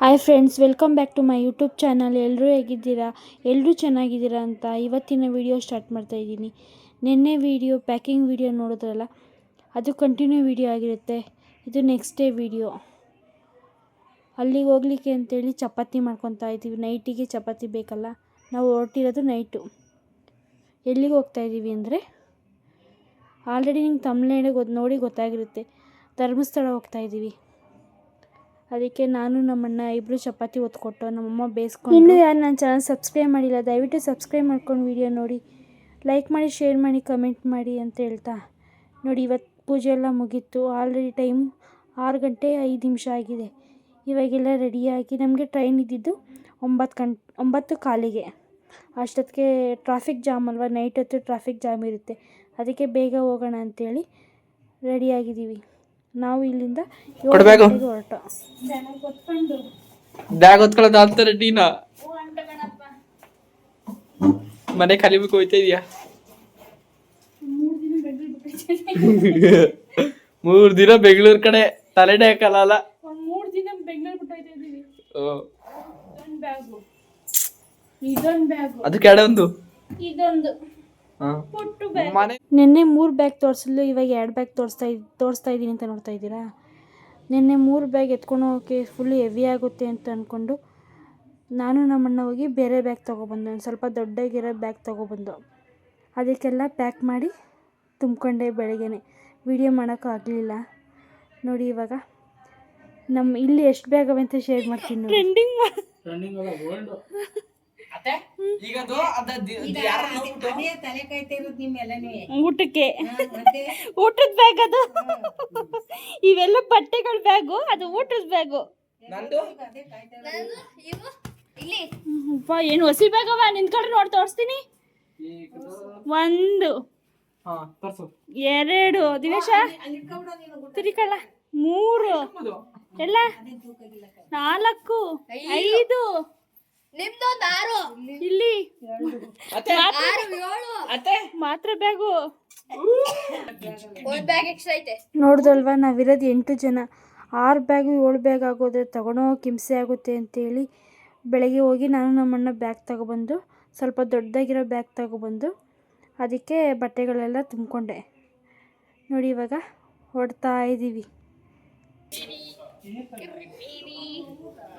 Hi friends, welcome back to my YouTube channel. ಎಲ್ಲರೂ ಹೇಗಿದ್ದೀರಾ? ಎಲ್ಲರೂ ಚೆನ್ನಾಗಿದ್ದೀರಾ ಅಂತ ಇವತ್ತಿನ ವಿಡಿಯೋ ಸ್ಟಾರ್ಟ್ ಮಾಡ್ತಾ ಇದ್ದೀನಿ. ನಿನ್ನೆ ವಿಡಿಯೋ ಪ್ಯಾಕಿಂಗ್ ವಿಡಿಯೋ ನೋಡಿದ್ರಲ್ಲ, ಅದು ಕಂಟಿನ್ಯೂ ವಿಡಿಯೋ ಆಗಿರುತ್ತೆ. ಇದು ನೆಕ್ಸ್ಟ್ ಡೇ ವಿಡಿಯೋ. ಅಲ್ಲಿಗೆ ಹೋಗ್ಲಿಕ್ಕೆ ಅಂತೇಳಿ ಚಪಾತಿ ಮಾಡ್ಕೊತಾ ಇದ್ದೀವಿ. ನೈಟಿಗೆ ಚಪಾತಿ ಬೇಕಲ್ಲ, ನಾವು ಹೊರಟಿರೋದು ನೈಟು. ಎಲ್ಲಿಗೆ ಹೋಗ್ತಾ ಇದ್ದೀವಿ ಅಂದರೆ, ಆಲ್ರೆಡಿ ನಿಮ್ಗೆ ತಮಿಳ್ನಾಡಿಗೆ ನೋಡಿ ಗೊತ್ತಾಗಿರುತ್ತೆ, ಧರ್ಮಸ್ಥಳ ಹೋಗ್ತಾ ಇದ್ದೀವಿ. ಅದಕ್ಕೆ ನಾನು ನಮ್ಮಣ್ಣ ಇಬ್ಬರು ಚಪಾತಿ ಒತ್ಕೊಟ್ಟು ನಮ್ಮಮ್ಮ ಬೇಯಿಸ್ಕೊಂಡು. ಇನ್ನೂ ಯಾರು ನನ್ನ ಚಾನಲ್ ಸಬ್ಸ್ಕ್ರೈಬ್ ಮಾಡಿಲ್ಲ, ದಯವಿಟ್ಟು ಸಬ್ಸ್ಕ್ರೈಬ್ ಮಾಡ್ಕೊಂಡು ವಿಡಿಯೋ ನೋಡಿ, ಲೈಕ್ ಮಾಡಿ, ಶೇರ್ ಮಾಡಿ, ಕಮೆಂಟ್ ಮಾಡಿ ಅಂತ ಹೇಳ್ತಾ ನೋಡಿ. ಇವತ್ತು ಪೂಜೆ ಎಲ್ಲ ಮುಗೀತು. ಆಲ್ರೆಡಿ ಟೈಮ್ 6:05 ಆಗಿದೆ. ಇವಾಗೆಲ್ಲ ರೆಡಿಯಾಗಿ, ನಮಗೆ ಟ್ರೈನ್ ಇದ್ದಿದ್ದು 9:15. ಅಷ್ಟೊತ್ತಿಗೆ ಟ್ರಾಫಿಕ್ ಜಾಮ್ ಅಲ್ವಾ, ನೈಟ್ ಹೊತ್ತು ಟ್ರಾಫಿಕ್ ಜಾಮ್ ಇರುತ್ತೆ. ಅದಕ್ಕೆ ಬೇಗ ಹೋಗೋಣ ಅಂಥೇಳಿ ರೆಡಿಯಾಗಿದ್ದೀವಿ. ನಾವು ಇಲ್ಲಿಂದ ಹೊರಟು ಬ್ಯಾಗ್ ಹೊತ್ಕೊಳ್ಳೋದು ಆಗ್ತಾರೆ. ಟೀನಾ ಮನೆ ಕಲಿಬೇಕು ಹೋಯ್ತಾ ಇದೀಯಾ? 3 ದಿನ ಬೆಂಗಳೂರು ಕಡೆ ತಲೆನೇ ಹಾಕಲ್ಲ. 3 ದಿನ ಬೆಂಗಳೂರು ಬಿಟ್ಟು ಹೋಯ್ತಾ ಇದೀವಿ. ಇದೊಂದು ಬ್ಯಾಗು, ಅದಕ್ಕೆ ಒಂದು ಇದೊಂದು ಪುಟ್ಟು ಬ್ಯಾಗ್. ನಿನ್ನೆ 3 ಬ್ಯಾಗ್ ತೋರಿಸಲು, ಇವಾಗ 2 ಬ್ಯಾಗ್ ತೋರಿಸ್ತಾ ಇದ್ದೀನಿ ಅಂತ ನೋಡ್ತಾ ಇದ್ದೀರಾ. ನಿನ್ನೆ 3 ಬ್ಯಾಗ್ ಎತ್ಕೊಂಡು ಹೋಗೋಕ್ಕೆ ಫುಲ್ ಹೆವಿ ಆಗುತ್ತೆ ಅಂತ ಅಂದ್ಕೊಂಡು ನಾನು ನಮ್ಮಣ್ಣ ಹೋಗಿ ಬೇರೆ ಬ್ಯಾಗ್ ತೊಗೊಬಂದು, ಒಂದು ಸ್ವಲ್ಪ ದೊಡ್ಡಗಿರೋ ಬ್ಯಾಗ್ ತೊಗೊಬಂದು ಅದಕ್ಕೆಲ್ಲ ಪ್ಯಾಕ್ ಮಾಡಿ ತುಂಬಿಕೊಂಡೆ. ಬೆಳಗ್ಗೆನೆ ವಿಡಿಯೋ ಮಾಡೋಕ್ಕೂ ಆಗಲಿಲ್ಲ ನೋಡಿ. ಇವಾಗ ನಮ್ಮ ಇಲ್ಲಿ ಎಷ್ಟು ಬ್ಯಾಗ್ ಅವೆ ಅಂತ ಶೇರ್ ಮಾಡ್ತೀನಿ ನೋಡಿ. ಊಟಕ್ಕೆ ಊಟದ ಬ್ಯಾಗ್ ಅದು. ಇವೆಲ್ಲ ಬಟ್ಟೆಗಳ ಬ್ಯಾಗು, ಅದು ಊಟದ ಬ್ಯಾಗು. ಏನು ಹೊಸಿ ಬ್ಯಾಗ್ ಅವ? ನಿಂತ್ಕೊಂಡ್ರೆ ನೋಡಿ ತೋರಿಸ್ತೀನಿ. 1 2 ದಿನೇಶ ತಿರಿಕಳ 3 ಎಲ್ಲ 4 5 ಇಲ್ಲಿ ಮಾತ್ರ ಬ್ಯಾಗು ನೋಡ್ದಲ್ವಾ. ನಾವಿರೋದು 8 ಜನ. 6 ಬ್ಯಾಗು 7 ಬ್ಯಾಗ್ ಆಗೋದ್ರೆ ತಗೊಂಡೋಗಿ ಹಿಂಸೆ ಆಗುತ್ತೆ ಅಂತೇಳಿ ಬೆಳಗ್ಗೆ ಹೋಗಿ ನಾನು ನಮ್ಮಣ್ಣ ಬ್ಯಾಗ್ ತಗೊಬಂದು, ಸ್ವಲ್ಪ ದೊಡ್ಡದಾಗಿರೋ ಬ್ಯಾಗ್ ತಗೊಬಂದು ಅದಕ್ಕೆ ಬಟ್ಟೆಗಳೆಲ್ಲ ತುಂಬಿಕೊಂಡೆ ನೋಡಿ. ಇವಾಗ ಹೊಡ್ತಾ ಇದ್ದೀವಿ.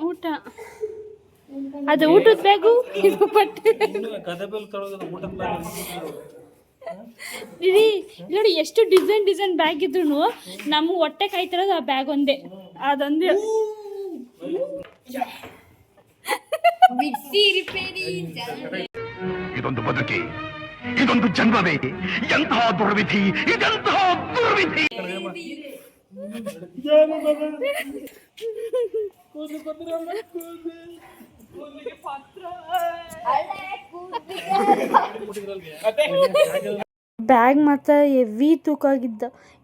ಊಟ ಅದು ಊಟದ ಬ್ಯಾಗು, ಇದು ಬಟ್ಟೆ ನೋಡಿ. ಎಷ್ಟು ಡಿಸೈನ್ ಬ್ಯಾಗ್ ಇದ್ರು ನಮ್ಮ ಹೊಟ್ಟೆ ಕಾಯ್ತಿರೋದು ಆ ಬ್ಯಾಗ್ ಒಂದೇ, ಅದೊಂದೇ. ಇದೊಂದು ಬದುಕಿ, ಇದೊಂದು ಜನ್ಮವೇ, ಎಂತಹ ದುರ್ವಿಧಿ, ಇದೆಂತಹ ದುರ್ವಿಧಿ. ಬ್ಯಾಗ್ ಮಾತ್ರ ಹೆವಿ ತೂಕ ಆಗಿದ್ದ.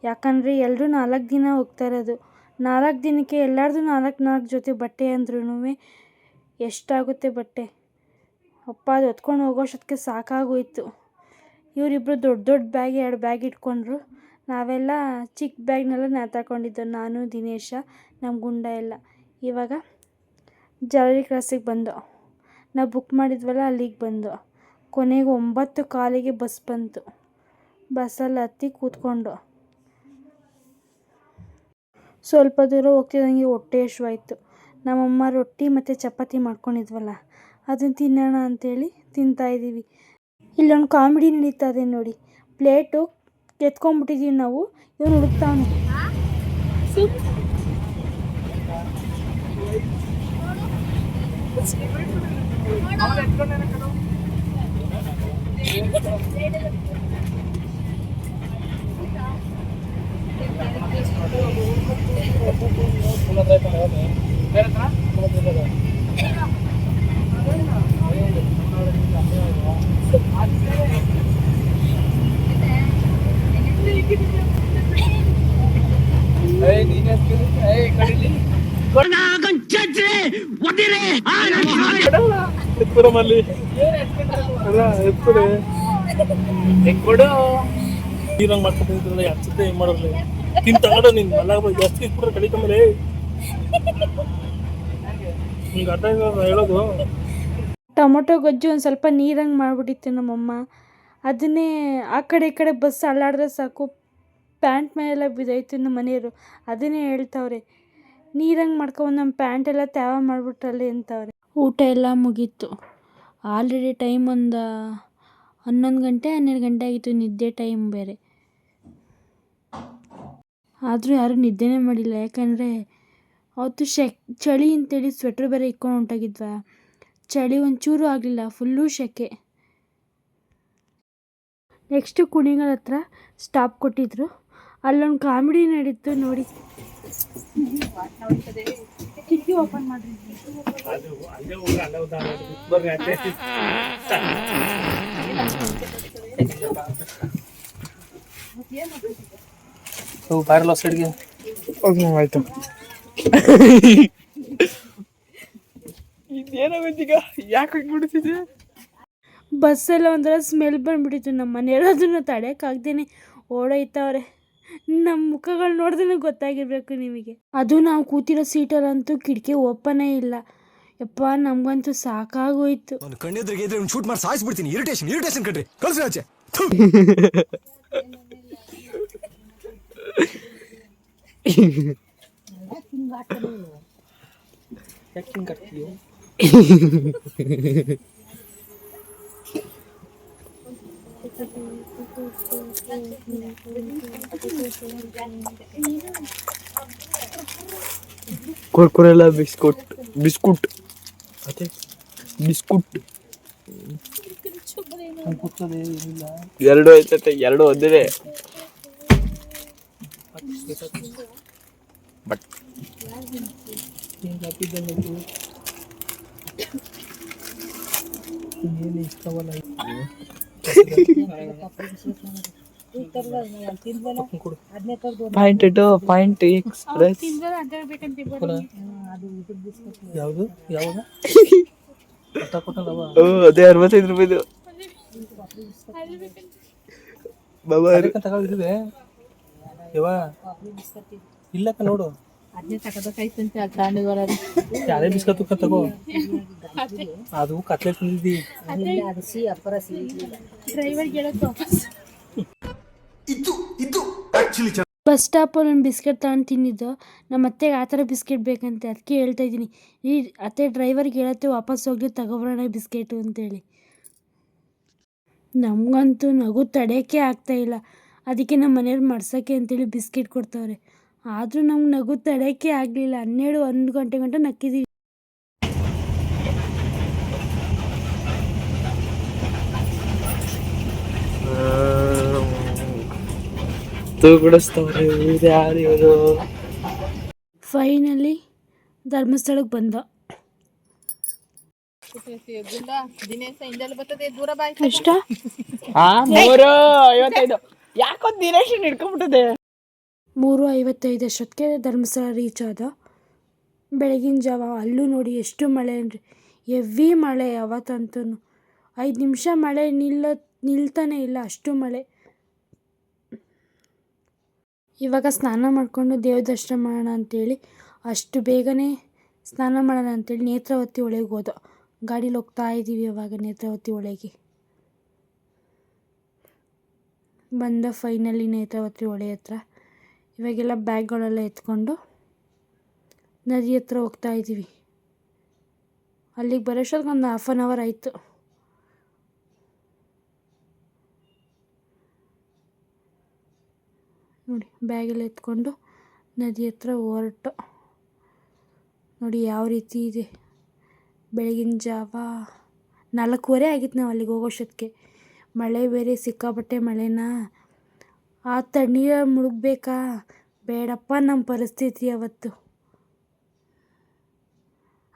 ಯಾಕಂದರೆ ಎಲ್ಲರೂ 4 ದಿನ ಹೋಗ್ತಾ ಇರೋದು. 4 ದಿನಕ್ಕೆ ಎಲ್ಲರದು 4 ಜೊತೆ ಬಟ್ಟೆ ಅಂದ್ರೂ ಎಷ್ಟಾಗುತ್ತೆ ಬಟ್ಟೆ. ಅಪ್ಪ, ಅದು ಹೊತ್ಕೊಂಡು ಹೋಗೋಷ್ಟೊತ್ತಿಗೆ ಸಾಕಾಗೋಯ್ತು. ಇವರಿಬ್ಬರು ದೊಡ್ಡ ಬ್ಯಾಗ್ 2 ಬ್ಯಾಗ್ ಇಟ್ಕೊಂಡ್ರು. ನಾವೆಲ್ಲ ಚಿಕ್ಕ ಬ್ಯಾಗ್ನೆಲ್ಲ ತಗೊಂಡಿದ್ದು, ನಾನು ದಿನೇಶ, ನಮ್ಮ ಗುಂಡ ಎಲ್ಲ. ಇವಾಗ ಜಾಲರಿ ಕ್ರಾಸಿಗೆ ಬಂದು, ನಾವು ಬುಕ್ ಮಾಡಿದ್ವಲ್ಲ ಅಲ್ಲಿಗೆ ಬಂದು, ಕೊನೆಗೆ 9:15 ಬಸ್ ಬಂತು. ಬಸ್ಸಲ್ಲಿ ಹತ್ತಿ ಕೂತ್ಕೊಂಡು ಸ್ವಲ್ಪ ದೂರ ಹೋಗ್ತಿದ್ದಂಗೆ ಹೊಟ್ಟೆ ಹಸಿವಾಯ್ತು. ನಮ್ಮಮ್ಮ ರೊಟ್ಟಿ ಮತ್ತು ಚಪಾತಿ ಮಾಡ್ಕೊಂಡಿದ್ವಲ್ಲ, ಅದನ್ನು ತಿನ್ನೋಣ ಅಂಥೇಳಿ ತಿಂತಾಯಿದ್ದೀವಿ. ಇಲ್ಲೊಂದು ಕಾಮಿಡಿ ನಡೀತಾ ಇದೆ ನೋಡಿ. ಪ್ಲೇಟು ಎತ್ಕೊಂಡ್ಬಿಟ್ಟಿದ್ದೀವಿ ನಾವು, ಇವನು ಹುಡುಕ್ತಾವನು. ಟೊಮೊಟೊ ಗೊಜ್ಜು ಒಂದು ಸ್ವಲ್ಪ ನೀರಂಗೆ ಮಾಡಿಬಿಟ್ಟಿತ್ತು ನಮ್ಮಮ್ಮ. ಅದನ್ನೇ ಆ ಕಡೆ ಈ ಕಡೆ ಬಸ್ ಅಲ್ಲಾಡಿದ್ರೆ ಸಾಕು ಪ್ಯಾಂಟ್ ಮೇಲೆಲ್ಲ ಬಿದ್ದೋಯ್ತು ನಮ್ಮ ಮನೆಯವರು. ಅದನ್ನೇ ಹೇಳ್ತವ್ರೆ, ನೀರಂಗೆ ಮಾಡ್ಕೊಂಡು ನಮ್ಮ ಪ್ಯಾಂಟೆಲ್ಲ ತ್ಯಾವ ಮಾಡಿಬಿಟ್ರಲ್ಲಿ ಅಂತವ್ರೆ. ಊಟ ಎಲ್ಲ ಮುಗೀತು. ಆಲ್ರೆಡಿ ಟೈಮ್ ಒಂದು 11 ಗಂಟೆ 12 ಗಂಟೆ ಆಗಿತ್ತು, ನಿದ್ದೆ ಟೈಮ್ ಬೇರೆ. ಆದರೂ ಯಾರೂ ನಿದ್ದೆನೇ ಮಾಡಿಲ್ಲ, ಯಾಕಂದರೆ ಅವತ್ತು ಚಳಿ ಅಂತೇಳಿ ಸ್ವೆಟ್ರ್ ಬೇರೆ ಇಕ್ಕೊಂಡು ಹೊಂಟೋಗಿದ್ವಾ. ಚಳಿ ಒಂಚೂರು ಆಗಲಿಲ್ಲ, ಫುಲ್ಲು ಸೆಕೆ. ನೆಕ್ಸ್ಟು ಕುಣಿಗಲ್ ಹತ್ರ ಸ್ಟಾಪ್ ಕೊಟ್ಟಿದ್ರು. ಅಲ್ಲೊಂದು ಕಾಮಿಡಿ ನಡೀತು ನೋಡಿ. ಕಿಟಕಿ ಓಪನ್ ಮಾಡಿರಿ. ಬಾರಲ್ಲ ಸೈಡ್ಗೆ ಆಯ್ತು. ಇದೇನಾಗೋಯ್ತೀಗ, ಯಾಕೆ ಹೋಗ್ಬಿಡ್ತಿದ್ದೆ? ಬಸ್ಸೆಲ್ಲ ಒಂಥರ ಸ್ಮೆಲ್ ಬಂದುಬಿಟ್ಟಿತ್ತು. ನಮ್ಮ ಮನೆಯವರು ಅದನ್ನು ತಡೆಯೋಕ್ಕಾಗ್ದೇ ಓಡೋಯ್ತವ್ರೆ. ನಮ್ಮ ಮುಖಗಳು ನೋಡಿದ್ರೆ ಗೊತ್ತಾಗಿರ್ಬೇಕು ನಿಮಗೆ. ಅದು ನಾವು ಕೂತಿರೋ ಸೀಟಲ್ಲಂತೂ ಕಿಟಕಿ ಓಪನೇ ಇಲ್ಲ. ಯಪ್ಪ, ನಮಗಂತೂ ಸಾಕಾಗೋಯ್ತು. ಕಣ್ಣೆದ್ರಿಗೆ ಇದ್ರೆ ಶೂಟ್ ಮಾಡಿ ಸಾಯಿಸ್ಬಿಡ್ತೀನಿ. ಇರಿಟೇಷನ್ ಕಟ್ರಿ, ಕಳ್ಸಿ ಆಚೆ. ಕುರ್ಕುರೆಲ್ಲ ಬಿಸ್ಕುಟ್ ಮತ್ತೆ ಬಿಸ್ಕುಟ್ 2 ಐತತೆ, 2 ಒಂದೇ. ಬಟ್ ಪಾಯಿಂಟ್ ಎಕ್ಸ್ಪ್ರೆಸ್ ಯಾವುದು ಅದೇ 65 ರೂಪಾಯಿದು ಬಾಬಾ ತಗೊಂಡಿದೆ ಇಲ್ಲಕ್ಕ ನೋಡು. ಯಾರೇ ಬಿಸ್ಕತ್ ತಗೋ, ಅದು ಕತ್ಲೆ ತಿಂದಿದ್ದಿ. ಬಸ್ ಸ್ಟಾಪಲ್ಲಿ ಒಂದು ಬಿಸ್ಕೆಟ್ ತಗೊಂಡು ತಿಂದಿದ್ದು. ನಮ್ಮ ಅತ್ತೆಗೆ ಆ ಥರ ಬಿಸ್ಕೆಟ್ ಬೇಕಂತೆ, ಅದಕ್ಕೆ ಹೇಳ್ತಾ ಇದ್ದೀನಿ, ಈ ಅತ್ತೆ ಡ್ರೈವರ್ಗೆ ಹೇಳತ್ತೆ ವಾಪಸ್ ಹೋಗ್ಲಿ ತಗೊಬರೋಣ ಬಿಸ್ಕೆಟು ಅಂತೇಳಿ. ನಮಗಂತೂ ನಗು ತಡೆಯೋಕ್ಕೆ ಆಗ್ತಾಯಿಲ್ಲ. ಅದಕ್ಕೆ ನಮ್ಮ ಮನೆಯವ್ರು ಮಡ್ಸೋಕ್ಕೆ ಅಂತೇಳಿ ಬಿಸ್ಕೆಟ್ ಕೊಡ್ತವ್ರೆ. ಆದರೂ ನಮ್ಗೆ ನಗು ತಡೆಯೋಕ್ಕೆ ಆಗಲಿಲ್ಲ. 12-1 ಗಂಟೆ ಗಂಟ ನಕ್ಕಿದ್ದೀವಿ. ಫೈನಲಿ ಧರ್ಮಸ್ಥಳಕ್ಕೆ ಬಂದ. ಎಷ್ಟ 3:55 ಯಾಕೊಂದು ದಿನೇಶನ್ ಹಿಡ್ಕೊಂಡ್ಬಿಟ್ಟದೆ. 3:55 ಅಷ್ಟೊತ್ತಿಗೆ ಧರ್ಮಸ್ಥಳ ರೀಚ್ ಆದ. ಬೆಳಗಿನ ಜಾವ ಅಲ್ಲೂ ನೋಡಿ ಎಷ್ಟು ಮಳೆ ಅಂದರೆ ಹೆವಿ ಮಳೆ. ಅವತ್ತಂತೂ 5 ನಿಮಿಷ ಮಳೆ ನಿಲ್ತಾನೆ ಇಲ್ಲ, ಅಷ್ಟು ಮಳೆ. ಇವಾಗ ಸ್ನಾನ ಮಾಡಿಕೊಂಡು ದೇವ್ರ ದರ್ಶನ ಮಾಡೋಣ ಅಂಥೇಳಿ ಅಷ್ಟು ಬೇಗನೆ ಸ್ನಾನ ಮಾಡೋಣ ಅಂಥೇಳಿ ನೇತ್ರಾವತಿ ಹೊಳೆಗೆ ಹೋದೋ. ಗಾಡೀಲಿ ಹೋಗ್ತಾ ಇದ್ದೀವಿ ಇವಾಗ ನೇತ್ರಾವತಿ ಹೊಳೆಗೆ. ಬಂದ ಫೈನಲಿ ನೇತ್ರಾವತಿ ಹೊಳೆ ಹತ್ರ. ಇವಾಗೆಲ್ಲ ಬ್ಯಾಗ್ಗಳೆಲ್ಲ ಎತ್ಕೊಂಡು ನದಿ ಹತ್ರ ಹೋಗ್ತಾ ಇದ್ದೀವಿ. ಅಲ್ಲಿಗೆ ಬರೋಷ್ಟೊತ್ತಿಗೆ ಒಂದು 1/2 ಅವರ್ ಆಯಿತು. ನೋಡಿ ಬ್ಯಾಗೆಲ್ಲ ಎತ್ಕೊಂಡು ನದಿ ಹತ್ರ ಹೊರಟು. ನೋಡಿ ಯಾವ ರೀತಿ ಇದೆ. ಬೆಳಗಿನ ಜಾವ 4:15 ಆಗಿತ್ತು ನಾವು ಅಲ್ಲಿಗೆ ಹೋಗೋಷ್ಟೊತ್ತಿಗೆ. ಮಳೆ ಬೇರೆ ಸಿಕ್ಕಾಪಟ್ಟೆ ಮಳೆನಾ. ಆ ತಣ್ಣೀರ ಮುಳುಗಬೇಕಾ ಬೇಡಪ್ಪ ನಮ್ಮ ಪರಿಸ್ಥಿತಿ ಅವತ್ತು.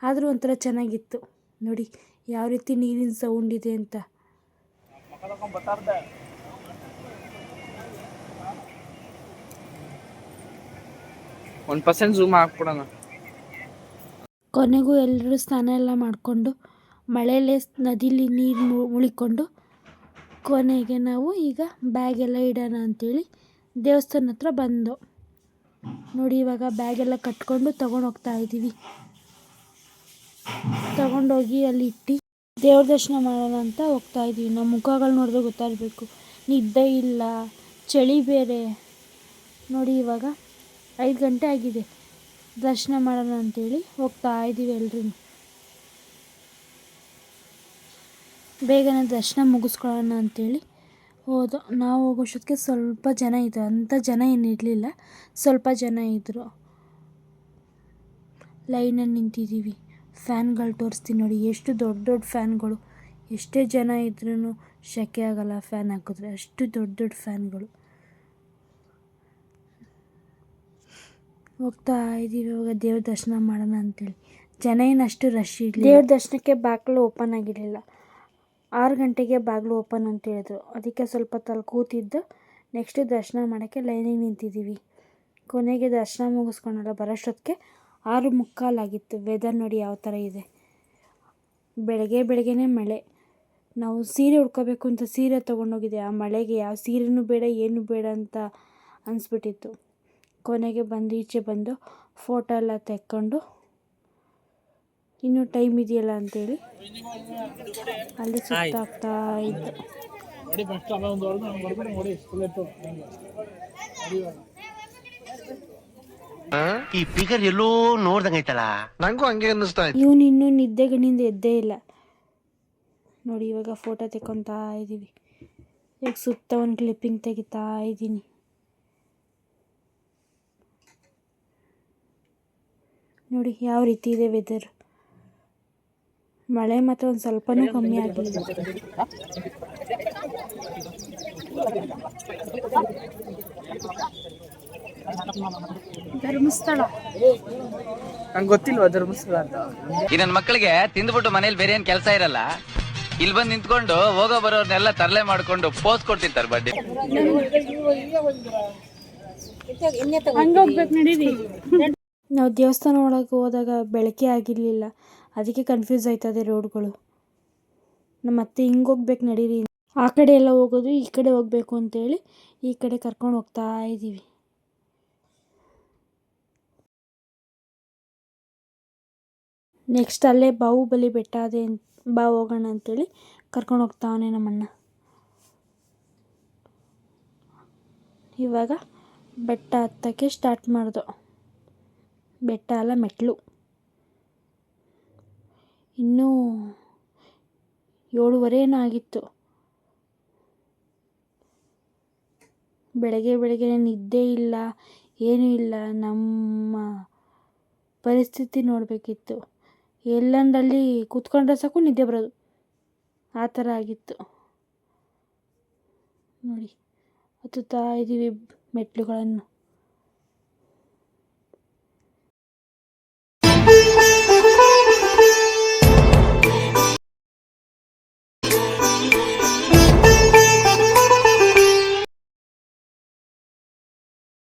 ಆದರೂ ಒಂಥರ ಚೆನ್ನಾಗಿತ್ತು ನೋಡಿ ಯಾವ ರೀತಿ ನೀರಿನ ಸೌಂಡ್ ಇದೆ ಅಂತ. %1 ಝೂಮ್ ಹಾಕ್ಬಿಡೋಣ. ಕೊನೆಗೂ ಎಲ್ಲರೂ ಸ್ನಾನ ಎಲ್ಲ ಮಾಡಿಕೊಂಡು ಮಳೆಯಲ್ಲೇ ನದಿಲಿ ನೀರು ಮುಳಿಕೊಂಡು ಕೊನೆಗೆ ನಾವು ಈಗ ಬ್ಯಾಗೆಲ್ಲ ಇಡೋಣ ಅಂಥೇಳಿ ದೇವಸ್ಥಾನ ಹತ್ರ ಬಂದು ನೋಡಿ ಇವಾಗ ಬ್ಯಾಗೆಲ್ಲ ಕಟ್ಕೊಂಡು ತೊಗೊಂಡು ಹೋಗ್ತಾ ಇದ್ದೀವಿ. ತಗೊಂಡೋಗಿ ಅಲ್ಲಿ ಇಟ್ಟು ದೇವ್ರ ದರ್ಶನ ಮಾಡೋಣ ಅಂತ ಹೋಗ್ತಾ ಇದ್ದೀವಿ. ನಮ್ಮ ಮುಖಗಳು ನೋಡಿದ್ರೆ ಗೊತ್ತಾಗಬೇಕು, ನಿದ್ದೆ ಇಲ್ಲ, ಚಳಿ ಬೇರೆ. ನೋಡಿ ಇವಾಗ 5 ಗಂಟೆ ಆಗಿದೆ. ದರ್ಶನ ಮಾಡೋಣ ಅಂತೇಳಿ ಹೋಗ್ತಾ ಇದ್ದೀವಿ ಎಲ್ರೂ. ಬೇಗನೆ ದರ್ಶನ ಮುಗಿಸ್ಕೊಳ್ಳೋಣ ಅಂತೇಳಿ ನಾವು ಹೋಗೋಷ್ಟೊತ್ತಿಗೆ ಸ್ವಲ್ಪ ಜನ ಇದ್ದರು. ಅಂಥ ಜನ ಏನಿರಲಿಲ್ಲ, ಸ್ವಲ್ಪ ಜನ ಇದ್ದರು. ಲೈನಲ್ಲಿ ನಿಂತಿದ್ದೀವಿ. ಫ್ಯಾನ್ಗಳು ತೋರಿಸ್ತೀನಿ ನೋಡಿ, ಎಷ್ಟು ದೊಡ್ಡ ದೊಡ್ಡ ಫ್ಯಾನ್ಗಳು. ಎಷ್ಟೇ ಜನ ಇದ್ರೂ ಶೆಕೆ ಆಗೋಲ್ಲ ಫ್ಯಾನ್ ಹಾಕಿದ್ರೆ, ಅಷ್ಟು ದೊಡ್ಡ ದೊಡ್ಡ ಫ್ಯಾನ್ಗಳು. ಹೋಗ್ತಾ ಇದ್ದೀವಿ ಇವಾಗ ದೇವ್ರ ದರ್ಶನ ಮಾಡೋಣ ಅಂತೇಳಿ. ಜನ ಏನು ಅಷ್ಟು ರಶ್ ಇರಲಿಲ್ಲ. ದೇವ್ರ ದರ್ಶನಕ್ಕೆ ಬಾಗಿಲು ಓಪನ್ ಆಗಿರಲಿಲ್ಲ. 6 ಗಂಟೆಗೆ ಬಾಗಿಲು ಓಪನ್ ಅಂತ ಹೇಳಿದ್ರು. ಅದಕ್ಕೆ ಸ್ವಲ್ಪ ತಲೆ ಕೂತಿದ್ದು ನೆಕ್ಸ್ಟ್ ದರ್ಶನ ಮಾಡೋಕ್ಕೆ ಲೈನಿಗೆ ನಿಂತಿದ್ದೀವಿ. ಕೊನೆಗೆ ದರ್ಶನ ಮುಗಿಸ್ಕೊಂಡಲ್ಲ ಬರೋಷ್ಟೊತ್ತಿಗೆ 6:45 ಆಗಿತ್ತು. ವೆದರ್ ನೋಡಿ ಯಾವ ಥರ ಇದೆ. ಬೆಳಗ್ಗೆನೇ ಮಳೆ. ನಾವು ಸೀರೆ ಉಟ್ಕೋಬೇಕು ಅಂತ ಸೀರೆ ತೊಗೊಂಡೋಗಿದ್ದೆ. ಆ ಮಳೆಗೆ ಯಾವ ಸೀರೆನೂ ಬೇಡ, ಏನು ಬೇಡ ಅಂತ ಅನಿಸ್ಬಿಟ್ಟಿತ್ತು. ಕೊನೆಗೆ ಈಚೆ ಬಂದು ಫೋಟೋ ಎಲ್ಲ ತೆಕ್ಕೊಂಡು ಇನ್ನೂ ಟೈಮ್ ಇದೆಯಲ್ಲ ಅಂತೇಳಿ ಅಲ್ಲಿ ಸುತ್ತಾಗ್ತಾ ಇತ್ತು. ಈ ಫಿಗರ್ ಎಲ್ಲೋ ನೋಡ್ದಂಗೈತಲ್ಲ, ನಂಗೂ ಹಂಗೆ ಅನ್ನಿಸ್ತಾ ಇತ್ತು. ಇವನು ಇನ್ನೂ ನಿದ್ದೆಗಣ್ಣಿಂದ ಎದ್ದೇ ಇಲ್ಲ ನೋಡಿ. ಇವಾಗ ಫೋಟೋ ತೆಕ್ಕೊತಾ ಇದ್ದೀವಿ. ಈಗ ಸುತ್ತ ಒಂದು ಕ್ಲಿಪ್ಪಿಂಗ್ ತೆಗಿತಾ ಇದ್ದೀನಿ. ನೋಡಿ ಯಾವ ರೀತಿ ಇದೆ ವೆದರ್. ಮಳೆ ಮಾತ್ರ ಒಂದು ಸ್ವಲ್ಪನೂ ಕಮ್ಮಿ ಆಗಿಲ್ಲ. ಧರ್ಮಸ್ಥಳ ನಂಗೆ ಗೊತ್ತಿಲ್ವಾ ಧರ್ಮಸ್ಥಳ ಅಂತ. ಈ ನನ್ನ ಮಕ್ಕಳಿಗೆ ತಿಂದ್ಬಿಟ್ಟು ಮನೇಲಿ ಬೇರೆ ಏನ್ ಕೆಲಸ ಇರಲ್ಲ, ಇಲ್ಲಿ ಬಂದು ನಿಂತ್ಕೊಂಡು ಹೋಗೋ ಬರೋರ್ನೆಲ್ಲ ತರಲೆ ಮಾಡ್ಕೊಂಡು ಪೋಸ್ ಕೊಡ್ತಿರ್ತಾರೆ ಬಡ್ಡಿ. ಹಂಗೋಗ್ಬೇಕು ನಡೀರಿ. ನಾವು ದೇವಸ್ಥಾನ ಒಳಗೆ ಹೋದಾಗ ಬೆಳಕೆ ಆಗಿರಲಿಲ್ಲ, ಅದಕ್ಕೆ ಕನ್ಫ್ಯೂಸ್ ಆಯ್ತದೆ ರೋಡ್ಗಳು. ನಮ್ಮ ಅತ್ತೆ ಹಿಂಗೆ ಹೋಗ್ಬೇಕು ನಡೀರಿ, ಆ ಕಡೆ ಎಲ್ಲ ಹೋಗೋದು ಈ ಕಡೆ ಹೋಗಬೇಕು ಅಂತೇಳಿ ಈ ಕಡೆ ಕರ್ಕೊಂಡು ಹೋಗ್ತಾ ಇದ್ದೀವಿ. ನೆಕ್ಸ್ಟ್ ಅಲ್ಲೇ ಬಾಹುಬಲಿ ಬೆಟ್ಟ ಅದೇ, ಹೋಗೋಣ ಅಂತೇಳಿ ಕರ್ಕೊಂಡು ಹೋಗ್ತಾವನೆ ನಮ್ಮಣ್ಣ. ಇವಾಗ ಬೆಟ್ಟ ಹತ್ತಕ್ಕೆ ಸ್ಟಾರ್ಟ್ ಮಾಡ್ದು. ಬೆಟ್ಟ ಅಲ್ಲ ಮೆಟ್ಲು. ಇನ್ನೂ 7:30 ಏನೋ ಆಗಿತ್ತು. ಬೆಳಗ್ಗೆ ನಿದ್ದೆ ಇಲ್ಲ, ಏನೂ ಇಲ್ಲ. ನಮ್ಮ ಪರಿಸ್ಥಿತಿ ನೋಡಬೇಕಿತ್ತು. ಎಲ್ಲಂದಲ್ಲಿ ಕೂತ್ಕೊಂಡ್ರೆ ಸಾಕು ನಿದ್ದೆ ಬರೋದು, ಆ ಥರ ಆಗಿತ್ತು ನೋಡಿ. ಹತ್ತುತ್ತಾ ಇದ್ದೀವಿ ಮೆಟ್ಲುಗಳನ್ನು.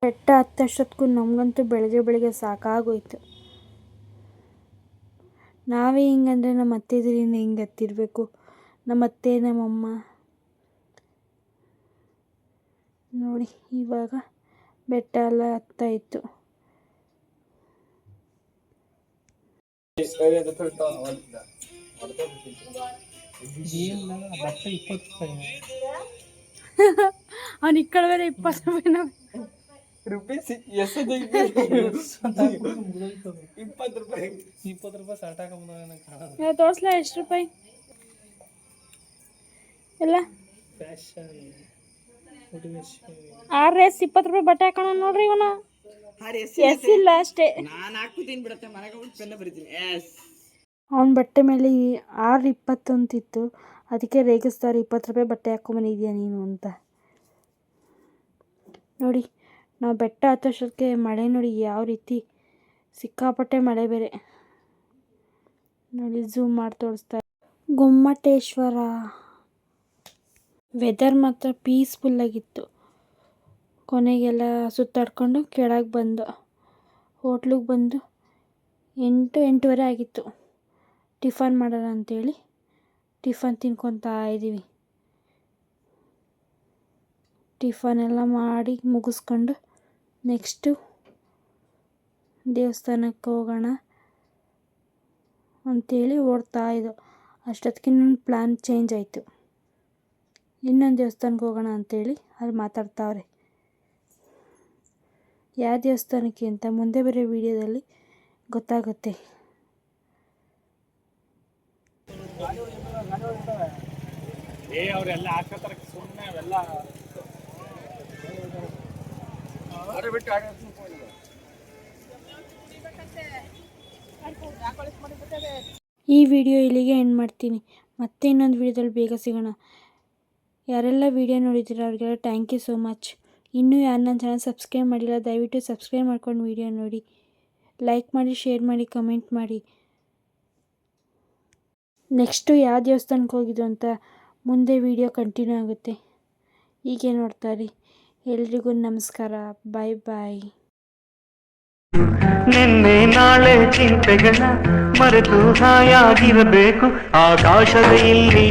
ಬೆಟ್ಟ ಹತ್ತಷ್ಟೊತ್ತಿಗೂ ನಮಗಂತೂ ಬೆಳಗ್ಗೆ ಸಾಕಾಗೋಯ್ತು. ನಾವೇ ಹಿಂಗಂದರೆ ನಮ್ಮ ಅತ್ತೆ ಎದುರಿನ ಹಿಂಗೆ ಹತ್ತಿರಬೇಕು. ನಮ್ಮ ಅತ್ತೆ ನಮ್ಮಮ್ಮ ನೋಡಿ ಇವಾಗ ಬೆಟ್ಟ ಎಲ್ಲ ಹತ್ತಾಯಿತು. ಬಟ್ಟೆ 20 ರೂಪಾಯಿ. ಅವ್ನು ಈ ಕಡೆ ಬೇರೆ 20 ರೂಪಾಯಿನ ರುಪೀಸ್ 20 ರೂಪಾಯಿ ಸರ್ಟ್ ಹಾಕೊಂಡ್ ತೋರಿಸ್ಲಾ ಎಷ್ಟು ರೂಪಾಯಿ ಎಲ್ಲ. RS 20 ರೂಪಾಯಿ ಬಟ್ಟೆ ಹಾಕೋಣ ನೋಡ್ರಿ. ಇವನ ಎಸ್ ಇಲ್ಲ ಅಷ್ಟೇ. ಅವನ ಬಟ್ಟೆ ಮೇಲೆ 6.20 ಅಂತಿತ್ತು, ಅದಕ್ಕೆ ರೇಗಿಸ್ತಾರೆ 20 ರೂಪಾಯಿ ಬಟ್ಟೆ ಹಾಕೊಂಬಂದಿದ್ಯಾ ನೀನು ಅಂತ. ನೋಡಿ ನಾವು ಬೆಟ್ಟ ಹತ್ತೋಷ್ಟಕ್ಕೆ ಮಳೆ ನೋಡಿ ಯಾವ ರೀತಿ, ಸಿಕ್ಕಾಪಟ್ಟೆ ಮಳೆ ಬೇರೆ ನೋಡಿ. ಝೂಮ್ ಮಾಡಿ ತೋರಿಸ್ತಾರೆ. ಗೊಮ್ಮಟೇಶ್ವರ ವೆದರ್ ಮಾತ್ರ ಪೀಸ್ಫುಲ್ಲಾಗಿತ್ತು. ಕೊನೆಗೆಲ್ಲ ಸುತ್ತಾಡ್ಕೊಂಡು ಕೆಳಗೆ ಬಂದು ಹೋಟ್ಲಿಗೆ ಬಂದು 8:30 ಆಗಿತ್ತು. ಟಿಫನ್ ಮಾಡೋಣ ಅಂಥೇಳಿ ಟಿಫನ್ ತಿನ್ಕೊತಾ ಇದ್ದೀವಿ. ಟಿಫನ್ ಎಲ್ಲ ಮಾಡಿ ಮುಗಿಸ್ಕೊಂಡು ನೆಕ್ಸ್ಟು ದೇವಸ್ಥಾನಕ್ಕೆ ಹೋಗೋಣ ಅಂಥೇಳಿ ಓಡ್ತಾ ಇದ್ದೋ. ಅಷ್ಟೊತ್ತಿಗೆ ನನ್ನ ಪ್ಲ್ಯಾನ್ ಚೇಂಜ್ ಆಯಿತು. ಇನ್ನೊಂದು ದೇವಸ್ಥಾನಕ್ಕೆ ಹೋಗೋಣ ಅಂಥೇಳಿ ಅಲ್ಲಿ ಮಾತಾಡ್ತಾವ್ರೆ. ಯಾವ ದೇವಸ್ಥಾನಕ್ಕೆ ಅಂತ ಮುಂದೆ ಬರೋ ವಿಡಿಯೋದಲ್ಲಿ ಗೊತ್ತಾಗುತ್ತೆ. ಈ ವಿಡಿಯೋ ಇಲ್ಲಿಗೆ ಎಂಡ್ ಮಾಡ್ತೀನಿ. ಮತ್ತೆ ಇನ್ನೊಂದು ವಿಡಿಯೋದಲ್ಲಿ ಬೇಗ ಸಿಗೋಣ. ಯಾರೆಲ್ಲ ವಿಡಿಯೋ ನೋಡಿದ್ದೀರ ಅವ್ರಿಗೆಲ್ಲ ಥ್ಯಾಂಕ್ ಯು ಸೋ ಮಚ್. ಇನ್ನೂ ಯಾರು ನನ್ನ ಚಾನಲ್ ಸಬ್ಸ್ಕ್ರೈಬ್ ಮಾಡಿಲ್ಲ ದಯವಿಟ್ಟು ಸಬ್ಸ್ಕ್ರೈಬ್ ಮಾಡ್ಕೊಂಡು ವಿಡಿಯೋ ನೋಡಿ, ಲೈಕ್ ಮಾಡಿ, ಶೇರ್ ಮಾಡಿ, ಕಮೆಂಟ್ ಮಾಡಿ. ನೆಕ್ಸ್ಟು ಯಾವ ದೇವಸ್ಥಾನಕ್ಕೆ ಹೋಗಿದ್ದು ಅಂತ ಮುಂದೆ ವಿಡಿಯೋ ಕಂಟಿನ್ಯೂ ಆಗುತ್ತೆ. ಹೀಗೆ ನೋಡ್ತಾರೆ. ಎಲ್ರಿಗೂ ನಮಸ್ಕಾರ. ಬಾಯ್ ಬಾಯ್. ನಿನ್ನೆ ನಾಳೆ ಚಿಂತೆಗಳ ಮರೆತು ಹಾಯಾಗಿರಬೇಕು ಆಕಾಶದ ಇಲ್ಲಿ